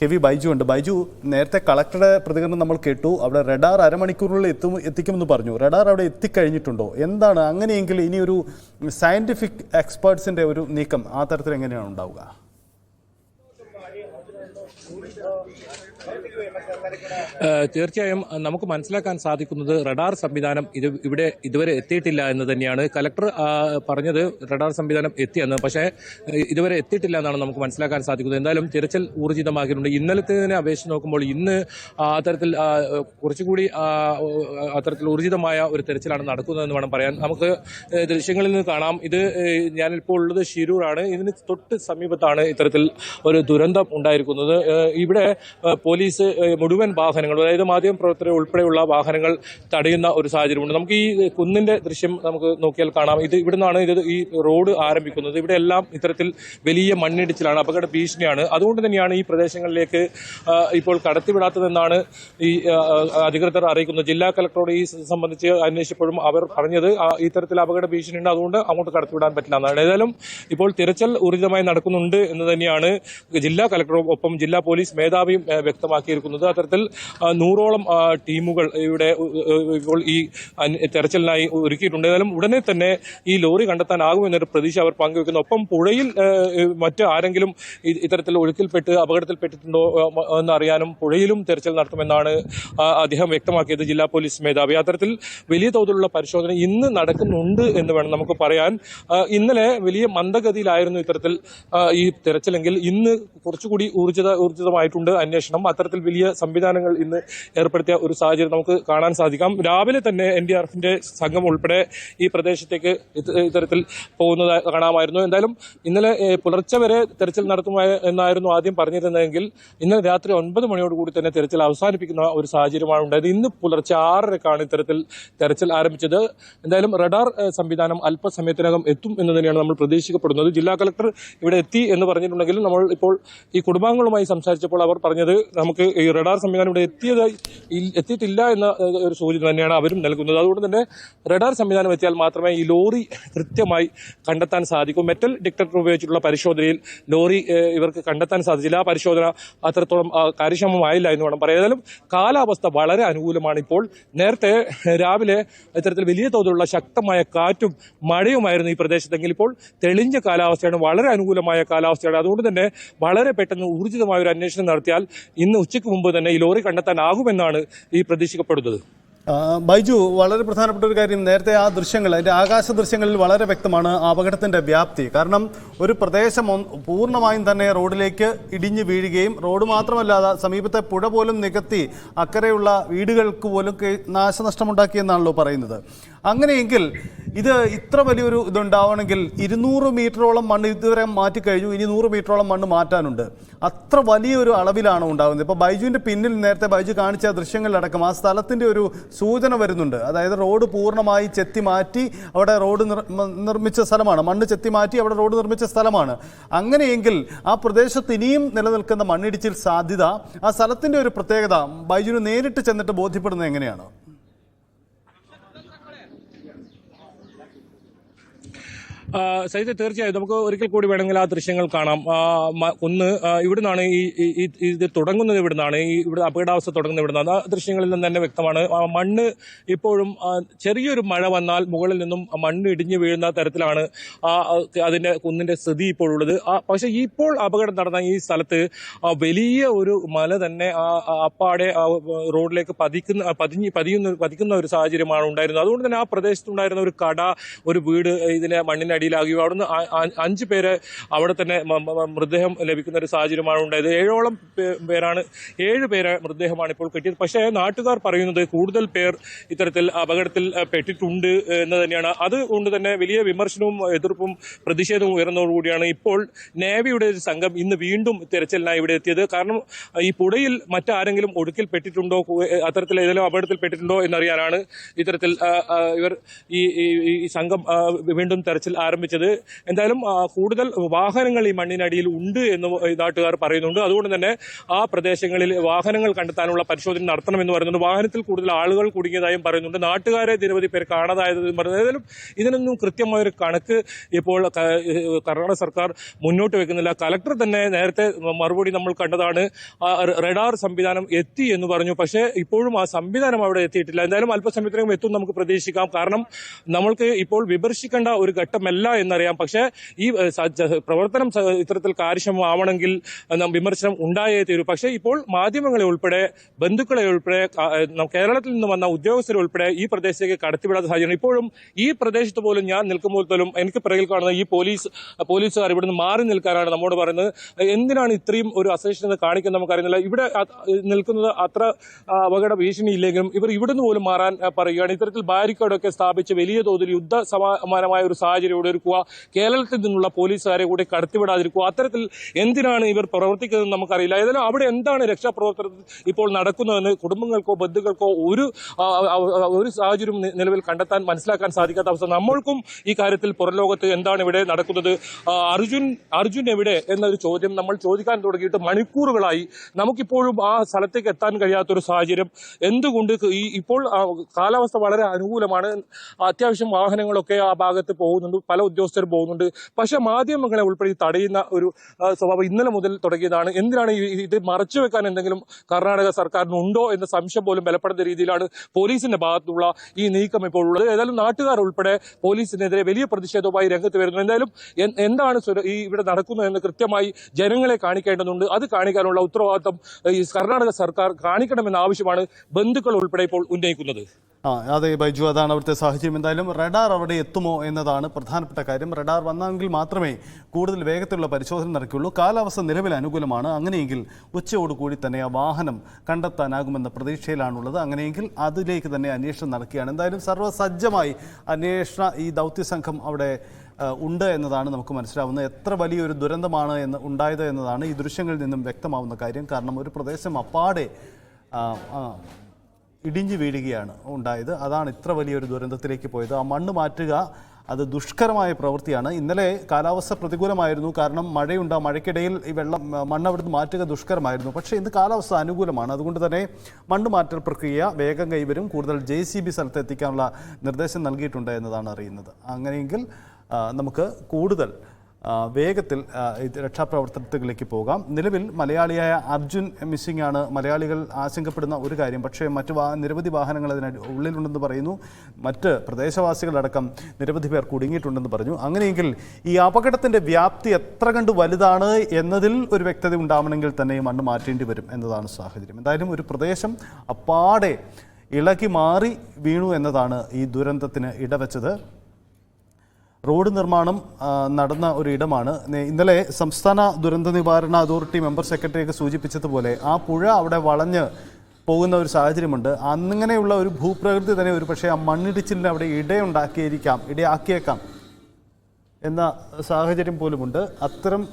കെ.വി. ബൈജു ഉണ്ട്. ബൈജു, നേരത്തെ കളക്ടറുടെ പ്രതികരണം നമ്മൾ കേട്ടു. അവിടെ റഡാർ അരമണിക്കൂറിനുള്ളിൽ എത്തിക്കുമെന്ന് പറഞ്ഞു. റഡാർ അവിടെ എത്തിക്കഴിഞ്ഞിട്ടുണ്ടോ? എന്താണ് അങ്ങനെയെങ്കിൽ ഇനി ഒരു സയന്റിഫിക് എക്സ്പേർട്സിന്റെ ഒരു നീക്കം ആ തരത്തിൽ എങ്ങനെയാണ് ഉണ്ടാവുക? തീർച്ചയായും നമുക്ക് മനസ്സിലാക്കാൻ സാധിക്കുന്നത് റഡാർ സംവിധാനം ഇവിടെ ഇതുവരെ എത്തിയിട്ടില്ല എന്ന് തന്നെയാണ്. കലക്ടർ പറഞ്ഞത് റഡാർ സംവിധാനം എത്തിയെന്ന്, പക്ഷേ ഇതുവരെ എത്തിയിട്ടില്ല എന്നാണ് നമുക്ക് മനസ്സിലാക്കാൻ സാധിക്കുന്നത്. എന്തായാലും തിരച്ചിൽ ഊർജിതമാക്കിയിട്ടുണ്ട്. ഇന്നലത്തേതിനെ അപേക്ഷിച്ച് നോക്കുമ്പോൾ ഇന്ന് അത്തരത്തിൽ കുറച്ചുകൂടി അത്തരത്തിൽ ഊർജിതമായ ഒരു തിരച്ചിലാണ് നടക്കുന്നതെന്ന് വേണം പറയാൻ. നമുക്ക് ദൃശ്യങ്ങളിൽ നിന്ന് കാണാം. ഇത് ഞാനിപ്പോൾ ഉള്ളത് ഷിരൂറാണ്. ഇതിന് തൊട്ട് സമീപത്താണ് ഇത്തരത്തിൽ ഒരു ദുരന്തം ഉണ്ടായിരിക്കുന്നത്. ഇവിടെ പോലീസ് മുഴുവൻ വാഹനങ്ങൾ, അതായത് മാധ്യമപ്രവർത്തകർ ഉൾപ്പെടെയുള്ള വാഹനങ്ങൾ തടയുന്ന ഒരു സാഹചര്യമുണ്ട്. നമുക്ക് ഈ കുന്നിന്റെ ദൃശ്യം നമുക്ക് നോക്കിയാൽ കാണാം. ഇവിടെ നിന്നാണ് ഈ റോഡ് ആരംഭിക്കുന്നത്. ഇവിടെ എല്ലാം ഇത്തരത്തിൽ വലിയ മണ്ണിടിച്ചിലാണ്, അപകട ഭീഷണിയാണ്. അതുകൊണ്ട് തന്നെയാണ് ഈ പ്രദേശങ്ങളിലേക്ക് ഇപ്പോൾ കടത്തിവിടാത്തതെന്നാണ് ഈ അധികൃതർ അറിയിക്കുന്നത്. ജില്ലാ കളക്ടറോട് ഈ സംബന്ധിച്ച് അന്വേഷിച്ചപ്പോഴും അവർ പറഞ്ഞത് ഇത്തരത്തിൽ അപകട ഭീഷണിയുണ്ട്, അതുകൊണ്ട് അങ്ങോട്ട് കടത്തിവിടാൻ പറ്റില്ല എന്നാണ്. ഏതായാലും ഇപ്പോൾ തിരച്ചിൽ ഊർജിതമായി നടക്കുന്നുണ്ട് എന്ന് തന്നെയാണ് ജില്ലാ കളക്ടറും ഒപ്പം ജില്ലാ പോലീസ് മേധാവിയും വ്യക്തമാക്കിയിരിക്കുന്നത്. അത്തരത്തിൽ 100ഓളം ടീമുകൾ ഇവിടെ ഇപ്പോൾ ഈ തെരച്ചിലിനായി ഒരുക്കിയിട്ടുണ്ട്. ഏതായാലും ഉടനെ തന്നെ ഈ ലോറി കണ്ടെത്താനാകുമെന്നൊരു പ്രതീക്ഷ അവർ പങ്കുവെക്കുന്നു. ഒപ്പം പുഴയിൽ മറ്റ് ആരെങ്കിലും ഇത്തരത്തിൽ ഒഴുക്കിൽപ്പെട്ട് അപകടത്തിൽപ്പെട്ടിട്ടുണ്ടോ എന്നറിയാനും പുഴയിലും തെരച്ചിൽ നടത്തുമെന്നാണ് അദ്ദേഹം വ്യക്തമാക്കിയത്, ജില്ലാ പോലീസ് മേധാവി. അത്തരത്തിൽ വലിയ തോതിലുള്ള പരിശോധന ഇന്ന് നടക്കുന്നുണ്ട് എന്ന് വേണം നമുക്ക് പറയാൻ. ഇന്നലെ വലിയ മന്ദഗതിയിലായിരുന്നു ഇത്തരത്തിൽ ഈ തെരച്ചിലെങ്കിൽ ഇന്ന് കുറച്ചുകൂടി ഊർജിതമായിട്ടുണ്ട് അന്വേഷണം. അത്തരത്തിൽ വലിയ സംവിധാനങ്ങൾ ഇന്ന് ഏർപ്പെടുത്തിയ ഒരു സാഹചര്യം നമുക്ക് കാണാൻ സാധിക്കാം. രാവിലെ തന്നെ NDRFന്റെ സംഘം ഉൾപ്പെടെ ഈ പ്രദേശത്തേക്ക് ഇത്തരത്തിൽ പോകുന്നത് കാണാമായിരുന്നു. എന്തായാലും ഇന്നലെ പുലർച്ചെ വരെ തെരച്ചിൽ നടത്തുമെന്നായിരുന്നു ആദ്യം പറഞ്ഞിരുന്നതെങ്കിൽ ഇന്നലെ രാത്രി 9 മണിയോടുകൂടി തന്നെ തെരച്ചിൽ അവസാനിപ്പിക്കുന്ന ഒരു സാഹചര്യമാണ് ഉണ്ടായത്. ഇന്ന് പുലർച്ചെ 6:30ക്കാണ് ഇത്തരത്തിൽ തെരച്ചിൽ ആരംഭിച്ചത്. എന്തായാലും റഡാർ സംവിധാനം അല്പസമയത്തിനകം എത്തും എന്ന് തന്നെയാണ് നമ്മൾ പ്രതീക്ഷിക്കപ്പെടുന്നത്. ജില്ലാ കളക്ടർ ഇവിടെ എത്തി എന്ന് പറഞ്ഞിട്ടുണ്ടെങ്കിലും നമ്മൾ ഇപ്പോൾ ഈ കുടുംബാംഗങ്ങളുമായി സംസാരിച്ചപ്പോൾ അവർ പറഞ്ഞത് നമുക്ക് ഈ റഡാർ സംവിധാനം ഇവിടെ എത്തിയിട്ടില്ല എന്ന ഒരു സൂചന തന്നെയാണ് അവരും നൽകുന്നത്. അതുകൊണ്ട് തന്നെ റഡാർ സംവിധാനം എത്തിയാൽ മാത്രമേ ഈ ലോറി കൃത്യമായി കണ്ടെത്താൻ സാധിക്കൂ. മെറ്റൽ ഡിറ്റക്ടർ ഉപയോഗിച്ചിട്ടുള്ള പരിശോധനയിൽ ലോറി ഇവർക്ക് കണ്ടെത്താൻ സാധിച്ചില്ല. ആ പരിശോധന അത്രത്തോളം കാര്യക്ഷമമായില്ല എന്ന് വേണം പറയാം. ഏതായാലും കാലാവസ്ഥ വളരെ അനുകൂലമാണ്. ഇപ്പോൾ നേരത്തെ രാവിലെ ഇത്തരത്തിൽ വലിയ തോതിലുള്ള ശക്തമായ കാറ്റും മഴയുമായിരുന്നു ഈ പ്രദേശത്തെങ്കിൽ ഇപ്പോൾ തെളിഞ്ഞ കാലാവസ്ഥയാണ്, വളരെ അനുകൂലമായ കാലാവസ്ഥയാണ്. അതുകൊണ്ട് തന്നെ വളരെ പെട്ടെന്ന് ഊർജിതമായ ഒരു അന്വേഷണം നടത്തിയാൽ ഇന്ന് ഉച്ചയ്ക്ക് മുമ്പ് തന്നെ ഈ ലോറി കണ്ടെത്താനാകുമെന്നാണ് ഈ പ്രതീക്ഷിക്കപ്പെടുന്നത്. ബൈജു, വളരെ പ്രധാനപ്പെട്ട ഒരു കാര്യം, നേരത്തെ ആ ദൃശ്യങ്ങൾ, അതിൻ്റെ ആകാശ ദൃശ്യങ്ങളിൽ വളരെ വ്യക്തമാണ് അപകടത്തിൻ്റെ വ്യാപ്തി. കാരണം ഒരു പ്രദേശം പൂർണ്ണമായും തന്നെ റോഡിലേക്ക് ഇടിഞ്ഞു വീഴുകയും റോഡ് മാത്രമല്ലാതെ സമീപത്തെ പുഴ പോലും നികത്തി അക്കരെയുള്ള വീടുകൾക്ക് പോലും നാശനഷ്ടമുണ്ടാക്കിയെന്നാണല്ലോ പറയുന്നത്. അങ്ങനെയെങ്കിൽ ഇത് ഇത്ര വലിയൊരു ഇതുണ്ടാവണമെങ്കിൽ 200 മീറ്ററോളം മണ്ണ് ഇതുവരെ മാറ്റിക്കഴിഞ്ഞു, ഇനി 100 മീറ്ററോളം മണ്ണ് മാറ്റാനുണ്ട്. അത്ര വലിയൊരു അളവിലാണ് ഉണ്ടാകുന്നത്. ഇപ്പോൾ ബൈജുവിൻ്റെ പിന്നിൽ നേരത്തെ ബൈജു കാണിച്ച ദൃശ്യങ്ങളിലടക്കം ആ സ്ഥലത്തിൻ്റെ ഒരു സൂചന വരുന്നുണ്ട്. അതായത് റോഡ് പൂർണ്ണമായി ചെത്തി മാറ്റി അവിടെ റോഡ് നിർമ്മിച്ച സ്ഥലമാണ്, മണ്ണ് ചെത്തി മാറ്റി അവിടെ റോഡ് നിർമ്മിച്ച സ്ഥലമാണ്. അങ്ങനെയെങ്കിൽ ആ പ്രദേശത്ത് ഇനിയും നിലനിൽക്കുന്ന മണ്ണിടിച്ചിൽ സാധ്യത, ആ സ്ഥലത്തിൻ്റെ ഒരു പ്രത്യേകത ബൈജുവിന് നേരിട്ട് ചെന്നിട്ട് ബോധ്യപ്പെടുന്നത് എങ്ങനെയാണ്? സൈറ്റ് തീർച്ചയായും നമുക്ക് ഒരിക്കൽ കൂടി വേണമെങ്കിൽ ആ ദൃശ്യങ്ങൾ കാണാം. ഒന്ന് ഇവിടുന്നാണ് ഇത് തുടങ്ങുന്നത്, ഇവിടുന്നാണ് ഇവിടെ അപകടാവസ്ഥ തുടങ്ങുന്നത് ഇവിടുന്നാണ്. ആ ദൃശ്യങ്ങളിൽ നിന്ന് തന്നെ വ്യക്തമാണ്. മണ്ണ് ഇപ്പോഴും ചെറിയൊരു മഴ വന്നാൽ മുകളിൽ നിന്നും മണ്ണ് ഇടിഞ്ഞു വീഴുന്ന തരത്തിലാണ് അതിന്റെ കുന്നിന്റെ സ്ഥിതി ഇപ്പോഴുള്ളത്. പക്ഷെ ഇപ്പോൾ അപകടം നടന്ന ഈ സ്ഥലത്ത് വലിയ ഒരു മല തന്നെ അപ്പാടെ റോഡിലേക്ക് പതിക്കുന്ന ഒരു സാഹചര്യമാണ് ഉണ്ടായിരുന്നത്. അതുകൊണ്ട് തന്നെ ആ പ്രദേശത്തുണ്ടായിരുന്ന ഒരു കട, ഒരു വീട് ഇതിനെ മണ്ണിന്റെ അടിയിലാകുകയും അവിടുന്ന് 5 പേര് അവിടെ തന്നെ മൃതദേഹം ലഭിക്കുന്ന ഒരു സാഹചര്യമാണ് ഉണ്ടായത്. 7 പേരെ മൃതദേഹമാണ് ഇപ്പോൾ കിട്ടിയത്. പക്ഷേ നാട്ടുകാർ പറയുന്നത് കൂടുതൽ പേർ ഇത്തരത്തിൽ അപകടത്തിൽ പെട്ടിട്ടുണ്ട് എന്ന് തന്നെയാണ്. അതുകൊണ്ട് തന്നെ വലിയ വിമർശനവും എതിർപ്പും പ്രതിഷേധവും ഉയർന്നതോടുകൂടിയാണ് ഇപ്പോൾ നേവിയുടെ ഒരു സംഘം ഇന്ന് വീണ്ടും തെരച്ചിലിനായി ഇവിടെ എത്തിയത്. കാരണം ഈ പുഴയിൽ മറ്റാരെങ്കിലും ഒഴുക്കിൽ പെട്ടിട്ടുണ്ടോ, അത്തരത്തിൽ ഏതെങ്കിലും അപകടത്തിൽ പെട്ടിട്ടുണ്ടോ എന്നറിയാനാണ് ഇത്തരത്തിൽ ഇവർ ഈ സംഘം വീണ്ടും തെരച്ചിൽ ആരംഭിച്ചത്. എന്തായാലും കൂടുതൽ വാഹനങ്ങൾ ഈ മണ്ണിനടിയിൽ ഉണ്ട് എന്ന് നാട്ടുകാർ പറയുന്നുണ്ട്. അതുകൊണ്ട് തന്നെ ആ പ്രദേശങ്ങളിൽ വാഹനങ്ങൾ കണ്ടെത്താനുള്ള പരിശോധന നടത്തണമെന്ന് പറയുന്നുണ്ട്. വാഹനത്തിൽ കൂടുതൽ ആളുകൾ കുടുങ്ങിയതായും പറയുന്നുണ്ട്. നാട്ടുകാരെ നിരവധി പേർ കാണാതായതെന്ന് പറയുന്നത്. ഏതായാലും ഇതിനൊന്നും കൃത്യമായൊരു കണക്ക് ഇപ്പോൾ കർണാടക സർക്കാർ മുന്നോട്ട് വെക്കുന്നില്ല. കലക്ടർ തന്നെ നേരത്തെ മറുപടി നമ്മൾ കണ്ടതാണ്, റഡാർ സംവിധാനം എത്തി എന്ന് പറഞ്ഞു. പക്ഷേ ഇപ്പോഴും ആ സംവിധാനം അവിടെ എത്തിയിട്ടില്ല. എന്തായാലും അല്പസമയത്തിനകം എത്തും നമുക്ക് പ്രതീക്ഷിക്കാം. കാരണം നമ്മൾക്ക് ഇപ്പോൾ വിമർശിക്കേണ്ട ഒരു ഘട്ടമല്ല എന്നറിയാം. പക്ഷേ ഈ പ്രവർത്തനം ഇത്തരത്തിൽ കാര്യക്ഷമമാവണമെങ്കിൽ വിമർശനം ഉണ്ടായേ തീരൂ. പക്ഷേ ഇപ്പോൾ മാധ്യമങ്ങളെ ഉൾപ്പെടെ ബന്ധുക്കളെ ഉൾപ്പെടെ കേരളത്തിൽ നിന്ന് വന്ന ഉദ്യോഗസ്ഥരെ ഉൾപ്പെടെ ഈ പ്രദേശത്തേക്ക് കടത്തിവിടാത്ത സാഹചര്യം. ഇപ്പോഴും ഈ പ്രദേശത്ത് പോലും ഞാൻ നിൽക്കുമ്പോൾ പോലും എനിക്ക് പിറകിൽ കാണുന്ന ഈ പോലീസുകാർ ഇവിടുന്ന് മാറി നിൽക്കാനാണ് നമ്മോട് പറയുന്നത്. എന്തിനാണ് ഇത്രയും ഒരു അസഹിഷ്ണുത കാണിക്കുന്നത് നമുക്കറിയുന്നില്ല. ഇവിടെ നിൽക്കുന്നത് അത്ര അപകട ഭീഷണി ഇല്ലെങ്കിലും ഇവർ ഇവിടുന്ന് പോലും മാറാൻ പറയുകയാണ്. ഇത്തരത്തിൽ ബാരിക്കേഡൊക്കെ സ്ഥാപിച്ച് വലിയ തോതിൽ യുദ്ധ സമാനമായ ഒരു സാഹചര്യം ഇവിടെ ഒരുക്കുക, കേരളത്തിൽ നിന്നുള്ള പോലീസുകാരെ കൂടി കടത്തിവിടാതിരിക്കുക. അത്തരത്തിൽ എന്തിനാണ് ഇവർ പ്രവർത്തിക്കുന്നതെന്ന് നമുക്കറിയില്ല. ഏതായാലും അവിടെ എന്താണ് രക്ഷാപ്രവർത്തനത്തിൽ ഇപ്പോൾ നടക്കുന്നതെന്ന് കുടുംബങ്ങൾക്കോ ബന്ധുക്കൾക്കോ ഒരു സാഹചര്യം നിലവിൽ മനസ്സിലാക്കാൻ സാധിക്കാത്ത അവസ്ഥ. നമ്മൾക്കും ഈ കാര്യത്തിൽ പുറംലോകത്ത് എന്താണ് ഇവിടെ നടക്കുന്നത്, അർജുൻ എവിടെ എന്നൊരു ചോദ്യം നമ്മൾ ചോദിക്കാൻ തുടങ്ങിയിട്ട് മണിക്കൂറുകളായി. നമുക്കിപ്പോഴും ആ സ്ഥലത്തേക്ക് എത്താൻ കഴിയാത്തൊരു സാഹചര്യം. എന്തുകൊണ്ട് ഇപ്പോൾ കാലാവസ്ഥ വളരെ അനുകൂലമാണ്, അത്യാവശ്യം വാഹനങ്ങളൊക്കെ ആ ഭാഗത്ത് പോകുന്നുണ്ട്, പല ഉദ്യോഗസ്ഥരും പോകുന്നുണ്ട്. പക്ഷെ മാധ്യമങ്ങളെ ഉൾപ്പെടെ തടയുന്ന ഒരു സ്വഭാവം ഇന്നലെ മുതൽ തുടങ്ങിയതാണ്. എന്തിനാണ് ഇത് മറച്ചു വെക്കാൻ എന്തെങ്കിലും കർണാടക സർക്കാരിനുണ്ടോ എന്ന സംശയം പോലും ബലപ്പെടുന്ന രീതിയിലാണ് പോലീസിന്റെ ഭാഗത്തുള്ള ഈ നീക്കം ഇപ്പോൾ ഉള്ളത്. ഏതായാലും നാട്ടുകാർ ഉൾപ്പെടെ പോലീസിനെതിരെ വലിയ പ്രതിഷേധവുമായി രംഗത്ത് വരുന്നു. എന്തായാലും എന്താണ് ഈ ഇവിടെ നടക്കുന്നതെന്ന് കൃത്യമായി ജനങ്ങളെ കാണിക്കേണ്ടതുണ്ട്. അത് കാണിക്കാനുള്ള ഉത്തരവാദിത്വം ഈ കർണാടക സർക്കാർ കാണിക്കണമെന്ന ആവശ്യമാണ് ബന്ധുക്കൾ ഉൾപ്പെടെ ഇപ്പോൾ ഉന്നയിക്കുന്നത്. അതെ ബൈജു, അതാണ് അവിടുത്തെ സാഹചര്യം. എന്തായാലും റഡാർ അവിടെ എത്തുമോ എന്നതാണ് പ്രധാനപ്പെട്ട കാര്യം. റഡാർ വന്നെങ്കിൽ മാത്രമേ കൂടുതൽ വേഗത്തിലുള്ള പരിശോധന നടക്കുകയുള്ളൂ. കാലാവസ്ഥ നിലവിൽ അനുകൂലമാണ്. അങ്ങനെയെങ്കിൽ ഉച്ചയോടുകൂടി തന്നെ ആ വാഹനം കണ്ടെത്താനാകുമെന്ന പ്രതീക്ഷയിലാണുള്ളത്. അങ്ങനെയെങ്കിൽ അതിലേക്ക് തന്നെ അന്വേഷണം നടക്കുകയാണ്. എന്തായാലും സർവ്വസജ്ജമായി ഈ ദൗത്യസംഘം അവിടെ ഉണ്ട് എന്നതാണ് നമുക്ക് മനസ്സിലാവുന്നത്. എത്ര വലിയൊരു ദുരന്തമാണ് ഉണ്ടായത് എന്നതാണ് ഈ ദൃശ്യങ്ങളിൽ നിന്നും വ്യക്തമാവുന്ന കാര്യം. കാരണം ഒരു പ്രദേശം അപ്പാടെ ഇടിഞ്ഞു വീഴുകയാണ് ഉണ്ടായത്. അതാണ് ഇത്ര വലിയൊരു ദുരന്തത്തിലേക്ക് പോയത്. ആ മണ്ണ് മാറ്റുക അത് ദുഷ്കരമായ പ്രവൃത്തിയാണ്. ഇന്നലെ കാലാവസ്ഥ പ്രതികൂലമായിരുന്നു, കാരണം മഴയുണ്ട്. മഴയ്ക്കിടയിൽ ഈ മണ്ണ് അവിടുന്ന് മാറ്റുക ദുഷ്കരമായിരുന്നു. പക്ഷേ ഇന്ന് കാലാവസ്ഥ അനുകൂലമാണ്. അതുകൊണ്ട് തന്നെ മണ്ണ് മാറ്റൽ പ്രക്രിയ വേഗം കൈവരും. കൂടുതൽ JCB സ്ഥലത്ത് എത്തിക്കാനുള്ള നിർദ്ദേശം നൽകിയിട്ടുണ്ട് എന്നതാണ് അറിയുന്നത്. അങ്ങനെയെങ്കിൽ നമുക്ക് കൂടുതൽ വേഗത്തിൽ രക്ഷാപ്രവർത്തനത്തിലേക്ക് പോകാം. നിലവിൽ മലയാളിയായ അർജുൻ മിസ്സിംഗ് ആണ് മലയാളികൾ ആശങ്കപ്പെടുന്ന ഒരു കാര്യം. പക്ഷേ നിരവധി വാഹനങ്ങൾ ഉള്ളിലുണ്ടെന്ന് പറയുന്നു. മറ്റ് പ്രദേശവാസികളടക്കം നിരവധി പേർ കുടുങ്ങിയിട്ടുണ്ടെന്ന് പറഞ്ഞു. അങ്ങനെയെങ്കിൽ ഈ അപകടത്തിൻ്റെ വ്യാപ്തി എത്ര കണ്ട് വലുതാണ് എന്നതിൽ ഒരു വ്യക്തത ഉണ്ടാവണമെങ്കിൽ തന്നെ മണ്ണ് മാറ്റേണ്ടി വരും എന്നതാണ് സാഹചര്യം. എന്തായാലും ഒരു പ്രദേശം അപ്പാടെ ഇളകി മാറി വീണു എന്നതാണ് ഈ ദുരന്തത്തിന് ഇടവച്ചത്. റോഡ് നിർമ്മാണം നടന്ന ഒരു ഇടമാണ്. ഇന്നലെ സംസ്ഥാന ദുരന്ത നിവാരണ അതോറിറ്റി മെമ്പർ സെക്രട്ടറിയൊക്കെ സൂചിപ്പിച്ചതുപോലെ ആ പുഴ അവിടെ വളഞ്ഞ് പോകുന്ന ഒരു സാഹചര്യമുണ്ട്. അങ്ങനെയുള്ള ഒരു ഭൂപ്രകൃതി തന്നെ ഒരു പക്ഷേ ആ മണ്ണിടിച്ചിലിന് അവിടെ ഇടയാക്കിയേക്കാം എന്ന സാഹചര്യം പോലുമുണ്ട്. അത്തരം